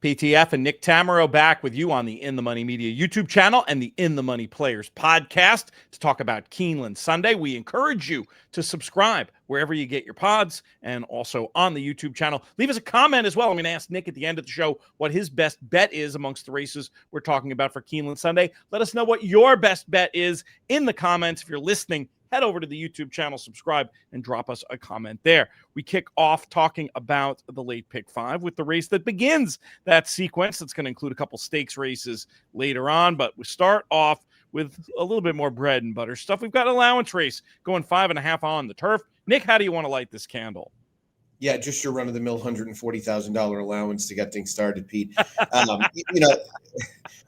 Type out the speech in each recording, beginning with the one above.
PTF and Nick Tammaro back with you on the In the Money Media YouTube channel and the In the Money Players podcast to talk about Keeneland Sunday. We encourage you to subscribe wherever you get your pods and also on the YouTube channel. Leave us a comment as well. I'm going to ask Nick at the end of the show what his best bet is amongst the races we're talking about for Keeneland Sunday. Let us know what your best bet is in the comments. If you're listening, head over to the YouTube channel, subscribe, and drop us a comment there. We kick off talking about the late pick 5 with the race that begins that sequence. It's going to include a couple stakes races later on, but we start off with a little bit more bread and butter stuff. We've got an allowance race going 5.5 on the turf. Nick, how do you want to light this candle? Yeah, just your run-of-the-mill $140,000 allowance to get things started, Pete.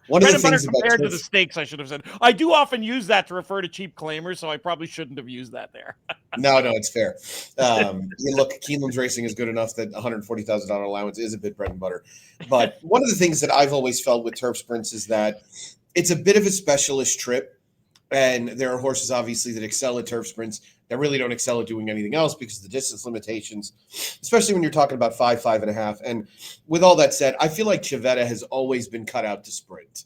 One of the things about compared to the stakes, I should have said. I do often use that to refer to cheap claimers, so I probably shouldn't have used that there. No, it's fair. Look, Keeneland's racing is good enough that $140,000 allowance is a bit bread and butter. But one of the things that I've always felt with turf sprints is that it's a bit of a specialist trip, and there are horses, obviously, that excel at turf sprints that really don't excel at doing anything else because of the distance limitations, especially when you're talking about 5.5. And with all that said, I feel like Chivetta has always been cut out to sprint.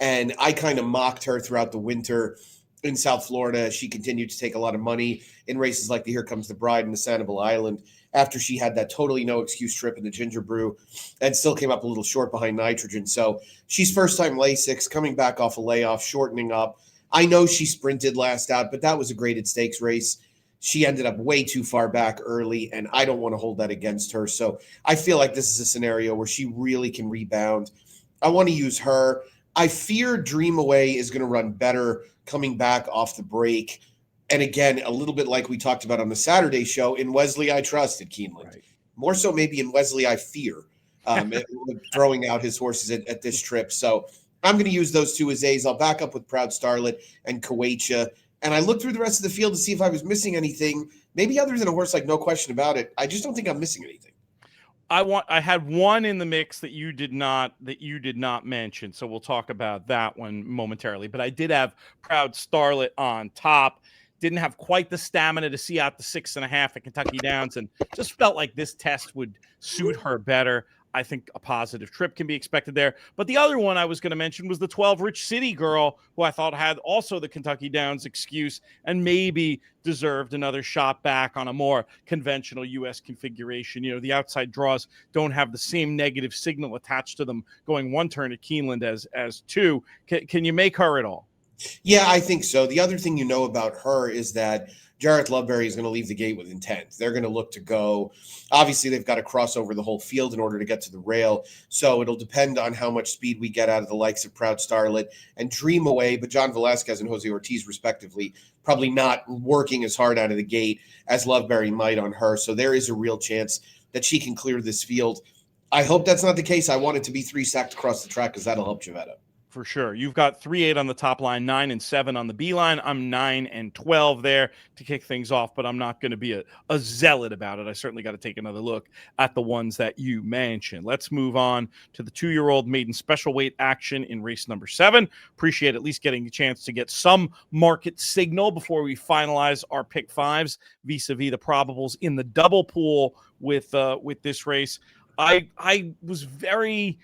And I kind of mocked her throughout the winter in South Florida. She continued to take a lot of money in races like the Here Comes the Bride and the Sanibel Island after she had that totally no excuse trip in the Ginger Brew and still came up a little short behind Nitrogen. So she's first-time Lasix, coming back off a layoff, shortening up. I know she sprinted last out, but that was a graded stakes race. She ended up way too far back early, and I don't want to hold that against her. So I feel like this is a scenario where she really can rebound. I want to use her. I fear Dream Away is going to run better coming back off the break. And again, a little bit like we talked about on the Saturday show, in Wesley I trust at Keeneland. Right. More so maybe in Wesley I fear throwing out his horses at this trip. So I'm going to use those two as A's. I'll back up with Proud Starlet and Kuwaitcha. And I looked through the rest of the field to see if I was missing anything, maybe other than a horse like No Question About It. I just don't think I'm missing anything. I had one in the mix that you did not mention, so we'll talk about that one momentarily. But I did have Proud Starlet on top. Didn't have quite the stamina to see out the 6.5 at Kentucky Downs, and just felt like this test would suit her better. I think a positive trip can be expected there. But the other one I was going to mention was the 12 Rich City Girl, who I thought had also the Kentucky Downs excuse and maybe deserved another shot back on a more conventional U.S. configuration. You know, the outside draws don't have the same negative signal attached to them going one turn at Keeneland as two. Can you make her at all? Yeah, I think so. The other thing you know about her is that Jarrett Loveberry is going to leave the gate with intent. They're going to look to go. Obviously, they've got to cross over the whole field in order to get to the rail. So it'll depend on how much speed we get out of the likes of Proud Starlet and Dream Away, but John Velasquez and Jose Ortiz, respectively, probably not working as hard out of the gate as Loveberry might on her. So there is a real chance that she can clear this field. I hope that's not the case. I want it to be 3 sacked across the track because that'll help Chivetta. For sure. You've got 3-8 on the top line, 9 and 7 on the B line. I'm 9 and 12 there to kick things off, but I'm not going to be a zealot about it. I certainly got to take another look at the ones that you mentioned. Let's move on to the 2-year-old maiden special weight action in race number 7. Appreciate at least getting a chance to get some market signal before we finalize our pick 5s vis-a-vis the probables in the double pool with this race. I was very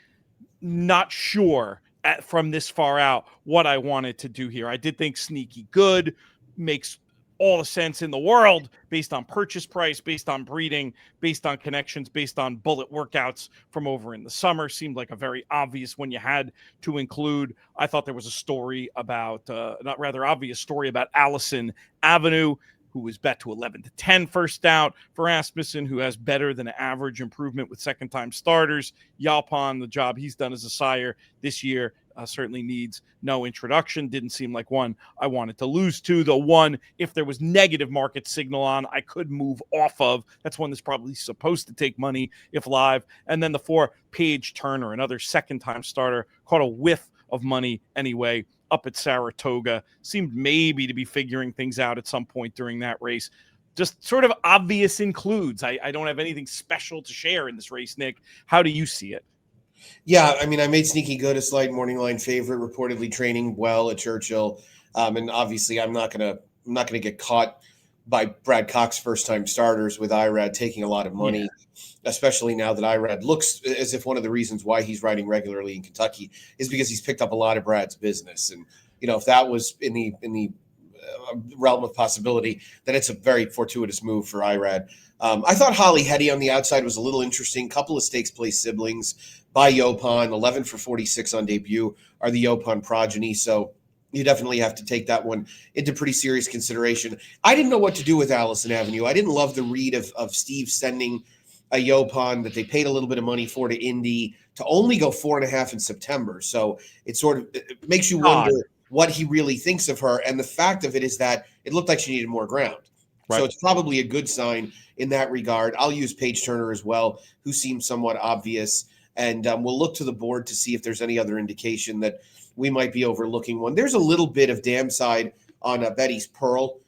not sure from this far out what I wanted to do here. I did think Sneaky Good makes all the sense in the world based on purchase price, based on breeding, based on connections, based on bullet workouts from over in the summer. Seemed like a very obvious one you had to include. I thought there was a story about, not rather obvious story about Allison Avenue, who was bet to 11-10 first out, for Asmussen, who has better than average improvement with second-time starters. Yalpon, the job he's done as a sire this year, certainly needs no introduction. Didn't seem like one I wanted to lose to. The one, if there was negative market signal on, I could move off of. That's one that's probably supposed to take money if live. And then the 4, Paige Turner, another second-time starter, caught a whiff of money anyway up at Saratoga. Seemed maybe to be figuring things out at some point during that race. Just sort of obvious includes. I don't have anything special to share in this race, Nick. How do you see it? Yeah, I mean, I made Sneaky Good a slight morning line favorite, reportedly training well at Churchill. And obviously I'm not gonna get caught by Brad Cox first-time starters with Irad taking a lot of money, especially now that Irad looks as if one of the reasons why he's riding regularly in Kentucky is because he's picked up a lot of Brad's business. And, if that was in the realm of possibility, then it's a very fortuitous move for Irad. I thought Holly Hetty on the outside was a little interesting. Couple of stakes place siblings by Yopon, 11 for 46 on debut are the Yopon progeny. So you definitely have to take that one into pretty serious consideration. I didn't know what to do with Allison Avenue. I didn't love the read of Steve sending a Yopon that they paid a little bit of money for to Indy to only go 4.5 in September. So it makes you wonder what he really thinks of her. And the fact of it is that it looked like she needed more ground. Right. So it's probably a good sign in that regard. I'll use Paige Turner as well, who seems somewhat obvious. And we'll look to the board to see if there's any other indication that we might be overlooking one. There's a little bit of dam side on Betty's Pearl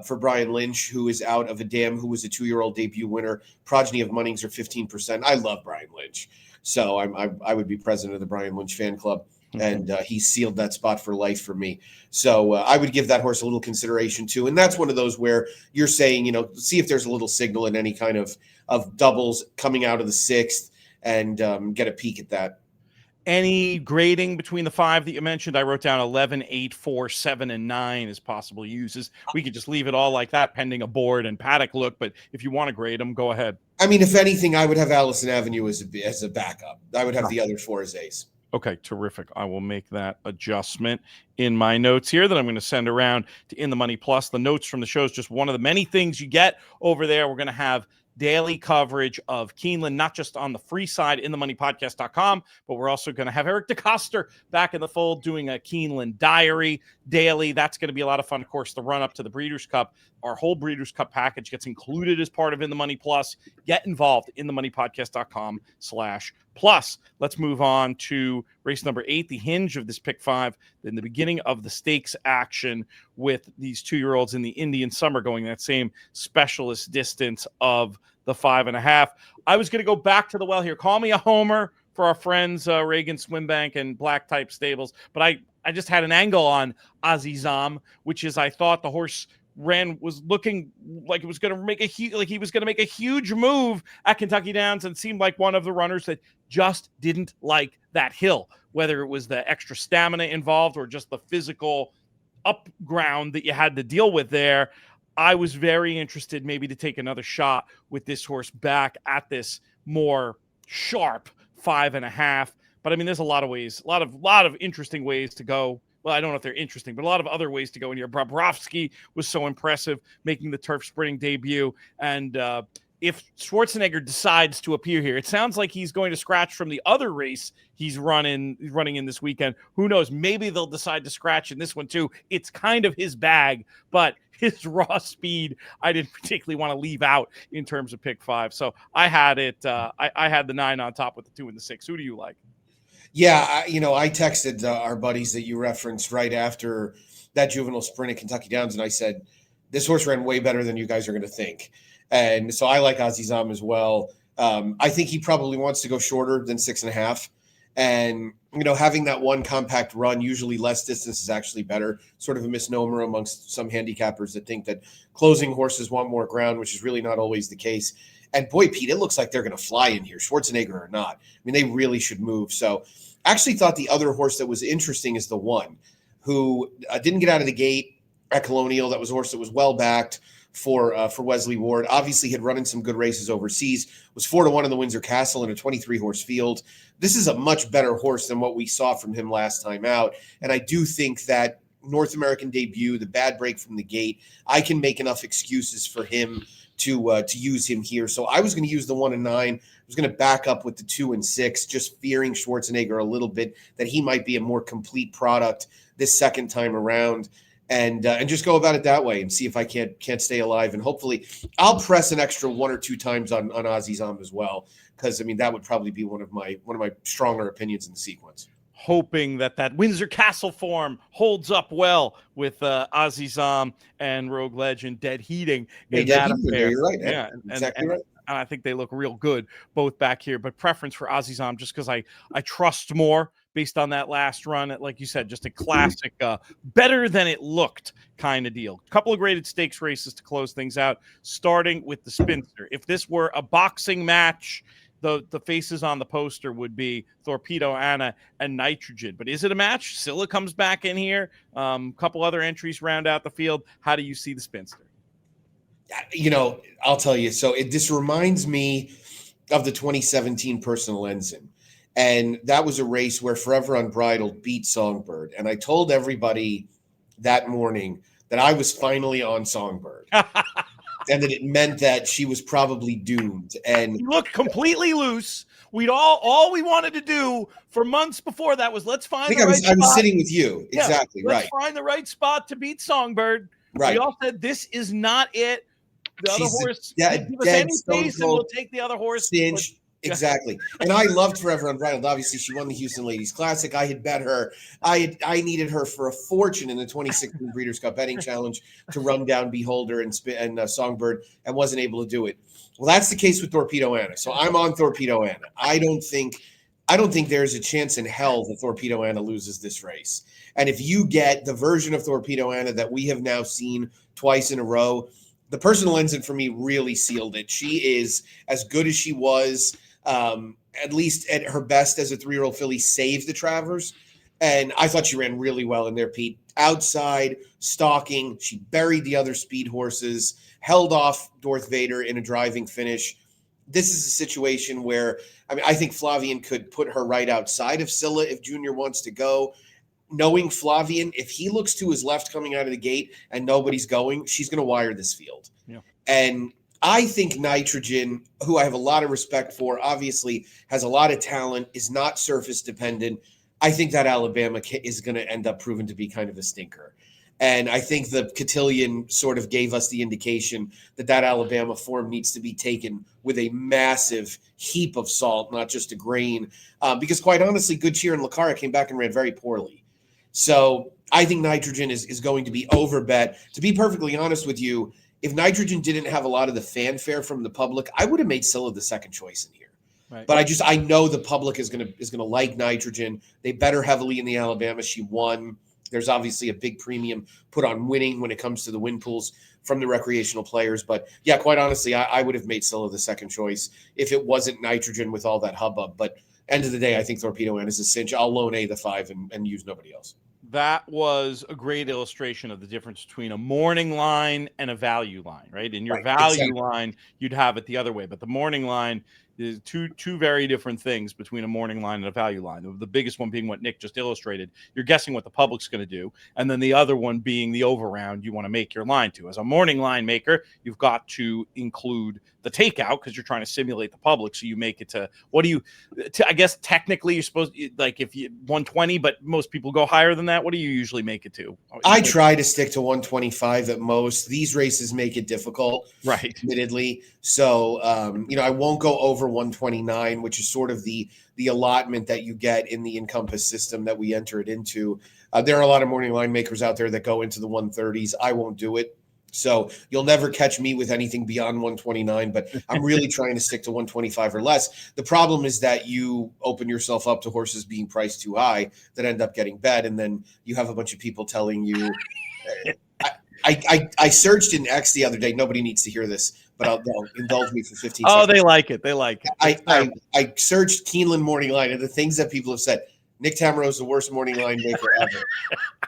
for Brian Lynch, who is out of a dam, who was a 2-year-old debut winner. Progeny of Munningser 15%. I love Brian Lynch. So I would be president of the Brian Lynch fan club. And he sealed that spot for life for me. So I would give that horse a little consideration too. And that's one of those where you're saying, see if there's a little signal in any kind of doubles coming out of the 6th and get a peek at that. Any grading between the 5 that you mentioned? I wrote down 11, 8, 4, 7, and 9 as possible uses. We could just leave it all like that pending a board and paddock look. But if you want to grade them, go ahead. I mean, if anything, I would have Allison Avenue as a backup. I would have the other 4 as ace. Okay, terrific. I will make that adjustment in my notes here that I'm going to send around to In the Money Plus. The notes from the show is just one of the many things you get over there. We're going to have daily coverage of Keeneland, not just on the free side, inthemoneypodcast.com, but we're also going to have Eric DeCoster back in the fold doing a Keeneland diary daily. That's going to be a lot of fun. Of course, the run up to the Breeders' Cup, our whole Breeders' Cup package gets included as part of In the Money Plus. Get involved, inthemoneypodcast.com/plus. Let's move on to race number 8, the hinge of this pick 5, in the beginning of the stakes action with these 2-year-olds in the Indian Summer going that same specialist distance of the 5.5. I was going to go back to the well here. Call me a homer for our friends Reagan Swimbank and Black Type Stables, but I just had an angle on Azizam, which is I thought the horse was looking like it was going to make he was going to make a huge move at Kentucky Downs, and seemed like one of the runners that just didn't like that hill, whether it was the extra stamina involved or just the physical up ground that you had to deal with there. I was very interested maybe to take another shot with this horse back at this more sharp 5.5. But I mean, there's a lot of ways, a lot of interesting ways to go. Well, I don't know if they're interesting, but a lot of other ways to go in here. Bobrovsky was so impressive making the turf sprinting debut. And if Schwarzenegger decides to appear here, it sounds like he's going to scratch from the other race he's running in this weekend. Who knows? Maybe they'll decide to scratch in this one too. It's kind of his bag, but his raw speed, I didn't particularly want to leave out in terms of pick 5. So I had it. I had the 9 on top with the 2 and the 6. Who do you like? Yeah, I texted our buddies that you referenced right after that juvenile sprint at Kentucky Downs, and I said, this horse ran way better than you guys are going to think. And so I like Azizam as well. I think he probably wants to go shorter than 6.5. And, having that one compact run, usually less distance is actually better. Sort of a misnomer amongst some handicappers that think that closing horses want more ground, which is really not always the case. And boy, Pete, it looks like they're going to fly in here, Schwarzenegger or not. I mean, they really should move. So I actually thought the other horse that was interesting is the one who didn't get out of the gate at Colonial. That was a horse that was well backed for Wesley Ward. Obviously had run in some good races overseas, was 4-1 in the Windsor Castle in a 23-horse field. This is a much better horse than what we saw from him last time out. And I do think that North American debut, the bad break from the gate, I can make enough excuses for him to use him here. So I was going to use the 1 and 9. I was going to back up with the 2 and 6, just fearing Schwarzenegger a little bit, that he might be a more complete product this second time around. And just go about it that way and see if I can't stay alive. And hopefully I'll press an extra 1 or 2 times on Azizam as well, because I mean that would probably be one of my stronger opinions in the sequence. Hoping that Windsor Castle form holds up well with Azizam and Rogue Legend dead heating in that affair. You're right. Yeah, exactly right. And I think they look real good both back here. But preference for Azizam just because I trust more based on that last run. Like you said, just a classic, better than it looked kind of deal. A couple of graded stakes races to close things out, starting with the Spinster. If this were a boxing match, the faces on the poster would be Torpedo Anna and Nitrogen. But is it a match? Scylla comes back in here. Couple other entries round out the field. How do you see the Spinster? I'll tell you. So this reminds me of the 2017 Personal Ensign. And that was a race where Forever Unbridled beat Songbird. And I told everybody that morning that I was finally on Songbird. And that it meant that she was probably doomed. And you looked completely loose. We'd all we wanted to do for months before that was let's find. I was sitting with you. Yeah, exactly. Let's find the right spot to beat Songbird. Right. We all said this is not it. The other horse, give us any space and we'll take the other horse. Cinch. Exactly. And I loved Forever Unbridled. Obviously, she won the Houston Ladies Classic. I had bet her. I needed her for a fortune in the 2016 Breeders' Cup Betting Challenge to run down Beholder and Songbird, and wasn't able to do it. Well, that's the case with Torpedo Anna. So I'm on Torpedo Anna. I don't think there's a chance in hell that Torpedo Anna loses this race. And if you get the version of Torpedo Anna that we have now seen twice in a row, the Personal Ensign for me really sealed it. She is as good as she was. At least at her best as a 3-year-old filly, saved the Travers. And I thought she ran really well in there, Pete. Outside, stalking. She buried the other speed horses, held off Darth Vader in a driving finish. This is a situation where, I think Flavian could put her right outside of Scylla if Junior wants to go. Knowing Flavian, if he looks to his left coming out of the gate and nobody's going, she's going to wire this field. Yeah. And I think Nitrogen, who I have a lot of respect for, obviously has a lot of talent, is not surface dependent. I think that Alabama is going to end up proven to be kind of a stinker. And I think the cotillion sort of gave us the indication that Alabama form needs to be taken with a massive heap of salt, not just a grain. Because quite honestly, Good Cheer and Lucara came back and ran very poorly. So I think Nitrogen is going to be overbet. To be perfectly honest with you, if Nitrogen didn't have a lot of the fanfare from the public, I would have made Scylla the second choice in here. Right. But I know the public is gonna like Nitrogen. They bet her heavily in the Alabama. She won. There's obviously a big premium put on winning when it comes to the win pools from the recreational players. But yeah, quite honestly, I would have made Scylla the second choice if it wasn't Nitrogen with all that hubbub. But end of the day, I think Torpedo Anna is a cinch. I'll loan A the 5 and use nobody else. That was a great illustration of the difference between a morning line and a value line, right? In your value line, you'd have it the other way, but the morning line is two very different things between a morning line and a value line. The biggest one being what Nick just illustrated. You're guessing what the public's going to do, and then the other one being the over round you want to make your line to. As a morning line maker, you've got to include the takeout because you're trying to simulate the public. So you make it to I guess technically you're supposed like if you 120, but most people go higher than that. What do you usually make it to? I try to stick to 125 at most. These races make it difficult, right? Admittedly. So, I won't go over 129, which is sort of the allotment that you get in the Encompass system that we enter it into. There are a lot of morning line makers out there that go into the 130s. I won't do it. So you'll never catch me with anything beyond 129, but I'm really trying to stick to 125 or less. The problem is that you open yourself up to horses being priced too high that end up getting bet, and then you have a bunch of people telling you. I searched in X the other day. Nobody needs to hear this, but they'll indulge me for 15 seconds. Oh, they like it. They like it. I searched Keeneland morning line, and the things that people have said. Nick Tammaro is the worst morning line maker ever.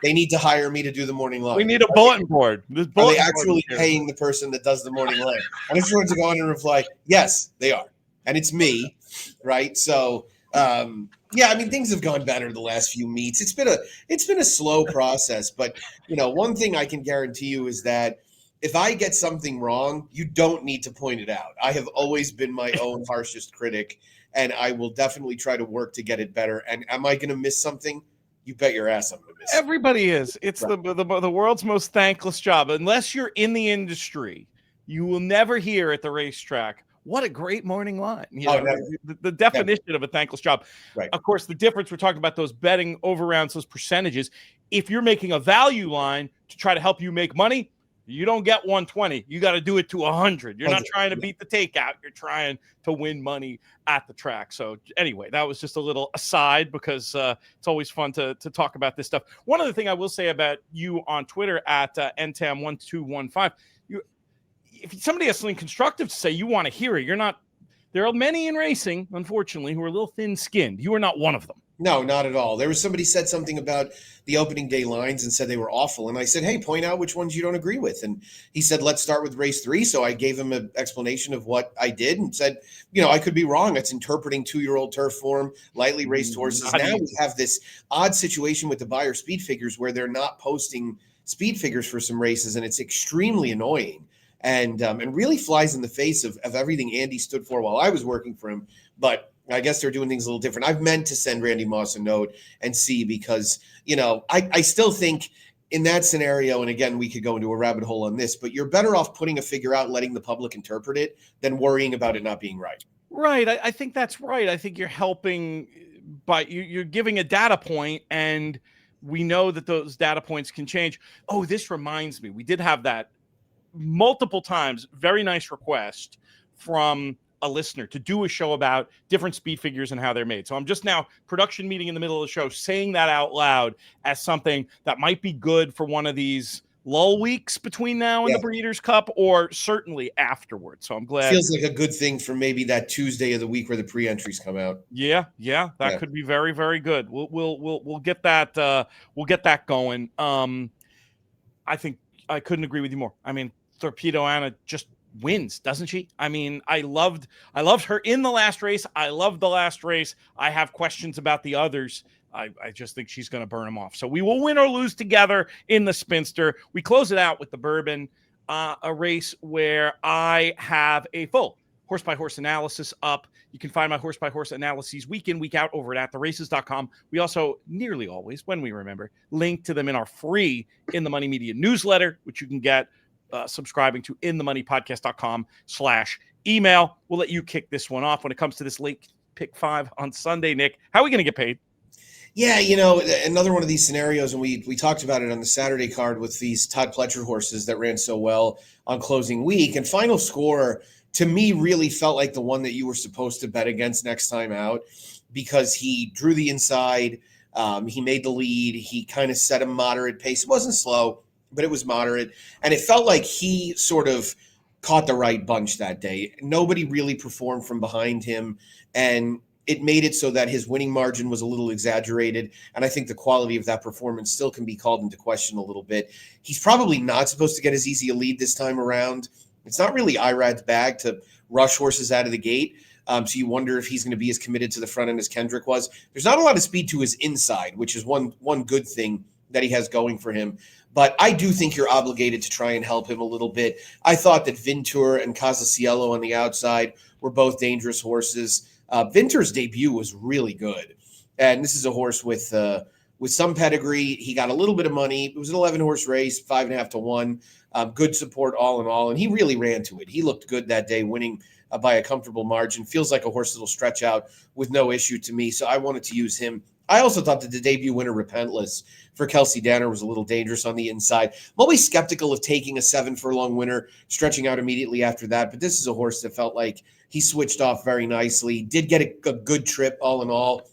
They need to hire me to do the morning line. We need a bulletin board. Are they actually paying the person that does the morning line? And I just wanted to go on and reply, yes, they are. And it's me, right? So, things have gone better the last few meets. It's been a slow process, but one thing I can guarantee you is that if I get something wrong, you don't need to point it out. I have always been my own harshest critic, and I will definitely try to work to get it better. And am I going to miss something? You bet your ass I'm going to miss it. Everybody is. It's right. the world's most thankless job. Unless you're in the industry, you will never hear at the racetrack, what a great morning line. The definition of a thankless job. Right. Of course, the difference, we're talking about those betting over rounds, those percentages. If you're making a value line to try to help you make money, You don't get 120. You got to do it to 100. You're not 100, trying to beat the takeout. You're trying to win money at the track. So anyway, that was just a little aside because it's always fun to talk about this stuff. One other thing I will say about you on Twitter at NTAM1215, if somebody has something constructive to say, you want to hear it. You're not. There are many in racing, unfortunately, who are a little thin-skinned. You are not one of them. No, not at all. There was somebody said something about the opening day lines and said they were awful. And I said, hey, point out which ones you don't agree with. And he said, let's start with race 3. So I gave him an explanation of what I did and said, I could be wrong. It's interpreting 2-year-old turf form, lightly raced horses. Now we have this odd situation with the buyer speed figures where they're not posting speed figures for some races. And it's extremely annoying and really flies in the face of everything Andy stood for while I was working for him. But I guess they're doing things a little different. I've meant to send Randy Moss a note and see because, I still think in that scenario, and again, we could go into a rabbit hole on this, but you're better off putting a figure out and letting the public interpret it than worrying about it not being right. Right. I think that's right. I think you're helping by you're giving a data point, and we know that those data points can change. Oh, this reminds me. We did have that multiple times. Very nice request from a listener to do a show about different speed figures and how they're made. So I'm just now production meeting in the middle of the show, saying that out loud as something that might be good for one of these lull weeks between now and the Breeders' Cup, or certainly afterwards. So I'm glad. Feels like a good thing for maybe that Tuesday of the week where the pre-entries come out. Yeah, that could be very, very good. We'll get that going. I think I couldn't agree with you more. I mean, Torpedo Anna just wins, doesn't she? I mean, I loved her in the last race. I loved the last race. I have questions about the others. I just think she's going to burn them off. So we will win or lose together in the Spinster. We close it out with the Bourbon, a race where I have a full horse-by-horse analysis up. You can find my horse-by-horse analyses week in, week out over at theraces.com. We also, nearly always, when we remember, link to them in our free In the Money Media newsletter, which you can get subscribing to inthemoneypodcast.com/email. We'll let you kick this one off when it comes to this late pick 5 on Sunday. Nick, how are we going to get paid? Yeah, another one of these scenarios, and we talked about it on the Saturday card with these Todd Pletcher horses that ran so well on closing week. And Final Score, to me, really felt like the one that you were supposed to bet against next time out because he drew the inside. He made the lead. He kind of set a moderate pace. It wasn't slow, but it was moderate. And it felt like he sort of caught the right bunch that day. Nobody really performed from behind him. And it made it so that his winning margin was a little exaggerated. And I think the quality of that performance still can be called into question a little bit. He's probably not supposed to get as easy a lead this time around. It's not really Irad's bag to rush horses out of the gate. So you wonder if he's going to be as committed to the front end as Kendrick was. There's not a lot of speed to his inside, which is one good thing that he has going for him. But I do think you're obligated to try and help him a little bit. I thought that Vintur and Casasiello on the outside were both dangerous horses. Vintur's debut was really good. And this is a horse with some pedigree. He got a little bit of money. It was an 11-horse race, 5.5 to 1. Good support all in all. And he really ran to it. He looked good that day, winning by a comfortable margin. Feels like a horse that'll stretch out with no issue to me. So I wanted to use him. I also thought that the debut winner, Repentless, for Kelsey Danner was a little dangerous on the inside. I'm always skeptical of taking a 7-furlong winner, stretching out immediately after that. But this is a horse that felt like he switched off very nicely, did get a good trip all in all.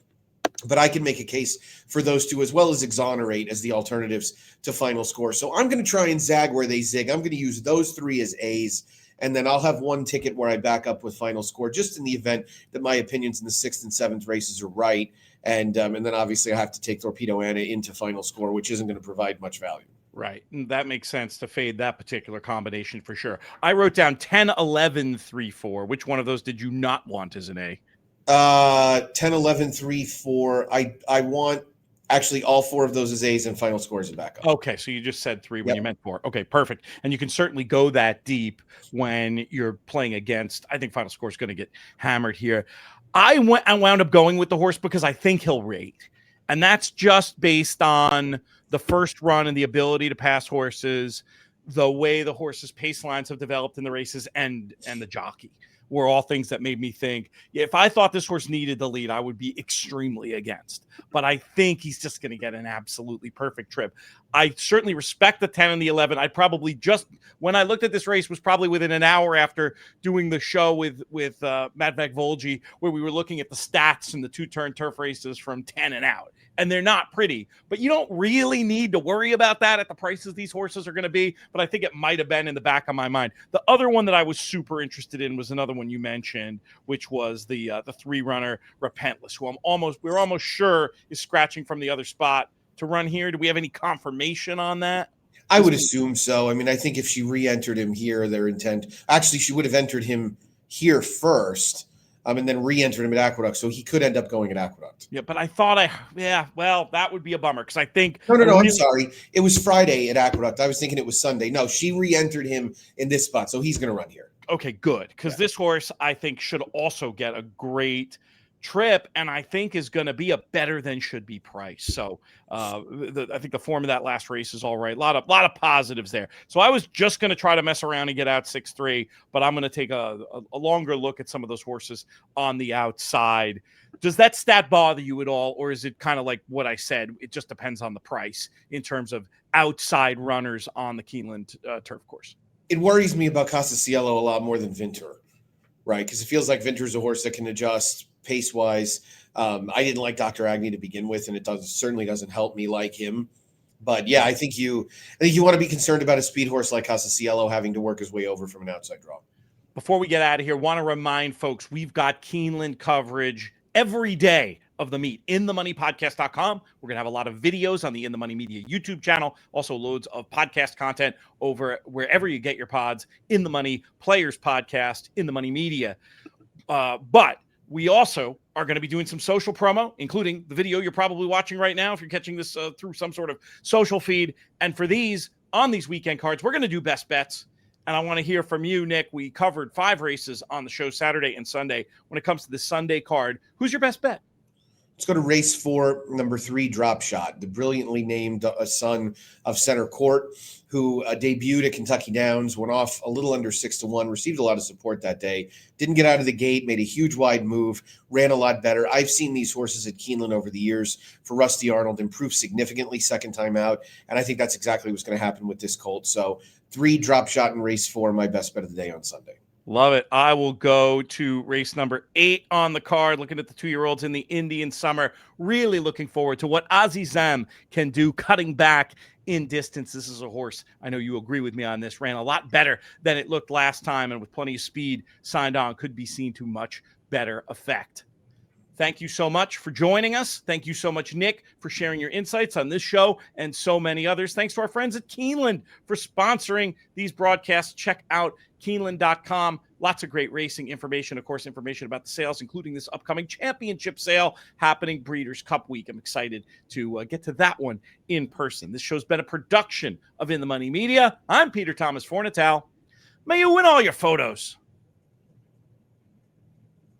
But I can make a case for those two as well as Exonerate as the alternatives to Final Score. So I'm going to try and zag where they zig. I'm going to use those 3 as A's. And then I'll have one ticket where I back up with Final Score, just in the event that my opinions in the 6th and 7th races are right. And then obviously I have to take Torpedo Anna into Final Score, which isn't going to provide much value. Right. That makes sense to fade that particular combination for sure. I wrote down 10, 11, 3, 4. Which one of those did you not want as an A? 10, 11, 3, 4. I want actually all 4 of those as A's and Final Score as a backup. Okay, so you just said 3 when you meant 4. Okay, perfect. And you can certainly go that deep when you're playing against. I think Final Score is going to get hammered here. I wound up going with the horse because I think he'll rate. And that's just based on the first run and the ability to pass horses, the way the horse's pace lines have developed in the races, and the jockey. were all things that made me think, if I thought this horse needed the lead, I would be extremely against. But I think he's just going to get an absolutely perfect trip. I certainly respect the 10 and the 11. I probably just, when I looked at this race, was probably within an hour after doing the show with Matvek Volji, where we were looking at the stats and the two-turn turf races from 10 and out. And they're not pretty, but you don't really need to worry about that at the prices these horses are going to be. But I think it might have been in the back of my mind. The other one that I was super interested in was another one you mentioned, which was the 3-runner Repentless, who we're almost sure is scratching from the other spot to run here. Do we have any confirmation on that? I would assume so. I mean, I think if she re-entered him here, their intent, actually, she would have entered him here first. And then re-entered him at Aqueduct, so he could end up going at Aqueduct. Yeah, but I thought well, that would be a bummer because I think No, I'm sorry. It was Friday at Aqueduct. I was thinking it was Sunday. No, she re-entered him in this spot, so he's going to run here. Okay, good, because this horse I think should also get a great trip, and I think is going to be a better than should be price. So I think the form of that last race is all right. A lot of positives there. So I was just going to try to mess around and get out 6-3, but I'm going to take a longer look at some of those horses on the outside. Does that stat bother you at all, or is it kind of like what I said? It just depends on the price in terms of outside runners on the Keeneland turf course. It worries me about Casasiello a lot more than Vinter, right? Because it feels like Vinter's a horse that can adjust pace-wise. I didn't like Dr. Agnew to begin with, and it certainly doesn't help me like him. But yeah, I think you want to be concerned about a speed horse like Casasiello having to work his way over from an outside draw. Before we get out of here, want to remind folks we've got Keeneland coverage every day of the meet. InTheMoneyPodcast.com. We're going to have a lot of videos on the In the Money Media YouTube channel. Also loads of podcast content over wherever you get your pods. In the Money Players Podcast, In the Money Media. But we also are going to be doing some social promo, including the video you're probably watching right now if you're catching this through some sort of social feed. And for on these weekend cards, we're going to do best bets. And I want to hear from you, Nick. We covered 5 races on the show Saturday and Sunday. When it comes to the Sunday card, who's your best bet? Let's go to race 4, number 3, Drop Shot, the brilliantly named son of Center Court, who debuted at Kentucky Downs, went off a little under 6-1, received a lot of support that day, didn't get out of the gate, made a huge wide move, ran a lot better. I've seen these horses at Keeneland over the years for Rusty Arnold improve significantly second time out, and I think that's exactly what's going to happen with this colt. So 3, Drop Shot in race 4, my best bet of the day on Sunday. Love it. I will go to race number 8 on the card, looking at the 2-year-olds in the Indian Summer. Really looking forward to what Azizam can do cutting back in distance. This is a horse, I know you agree with me on this, ran a lot better than it looked last time, and with plenty of speed signed on, could be seen to much better effect. Thank you so much for joining us. Thank you so much, Nick, for sharing your insights on this show and so many others. Thanks to our friends at Keeneland for sponsoring these broadcasts. Check out Keeneland.com. Lots of great racing information, of course, information about the sales, including this upcoming championship sale happening Breeders' Cup week. I'm excited to get to that one in person. This show's been a production of In the Money Media. I'm Peter Thomas Fornatal. May you win all your photos.